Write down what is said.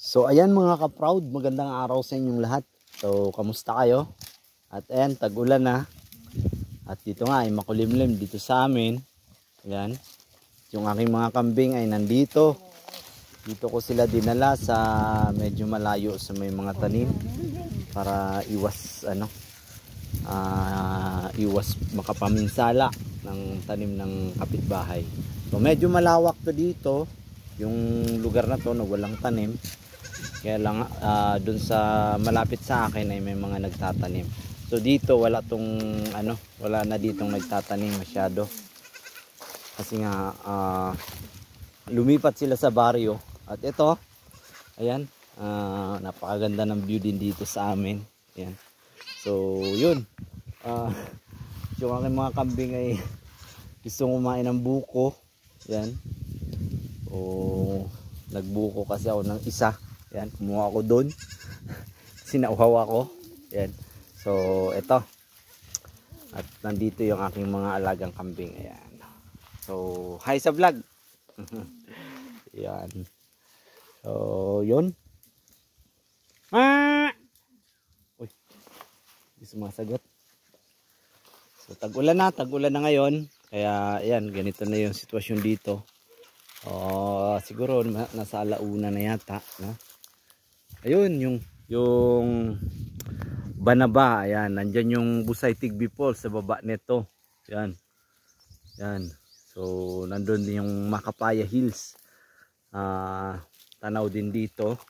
So ayan mga ka-proud, magandang araw sa inyong lahat. So kamusta kayo? At ayan, tag-ulan na. At dito nga ay makulimlim dito sa amin. Ayan, yung aking mga kambing ay nandito. Dito ko sila dinala sa medyo malayo sa may mga tanim para iwas iwas makapaminsala ng tanim ng kapitbahay. So medyo malawak to dito, yung lugar na to na walang tanim. Kaya lang dun sa malapit sa akin ay may mga nagtatanim. So dito wala na ditong nagtatanim masyado. Kasi nga lumipat sila sa baryo. At ito, ayan, napakaganda ng view din dito sa amin. Ayan. So yun, yung aking mga kambing ay gusto kumain ng buko. Ayan. So nagbuko kasi ako ng isa. Ayan, kumuha ako doon. Sinauhaw ako. Ayan. So ito. At nandito yung aking mga alagang kambing. Ayan. So hi sa vlog. Ayan. So yun. Uy, di sumasagot. So tag-ulan na ngayon. Kaya ayan, ganito na yung sitwasyon dito. Siguro nasa alauna na yata, no? Ayun yung Banaba, ayan, nandyan yung Busay Tigbi Falls sa baba nito. Yan. Yan. So nandun yung Makapaya Hills. Tanaw din dito.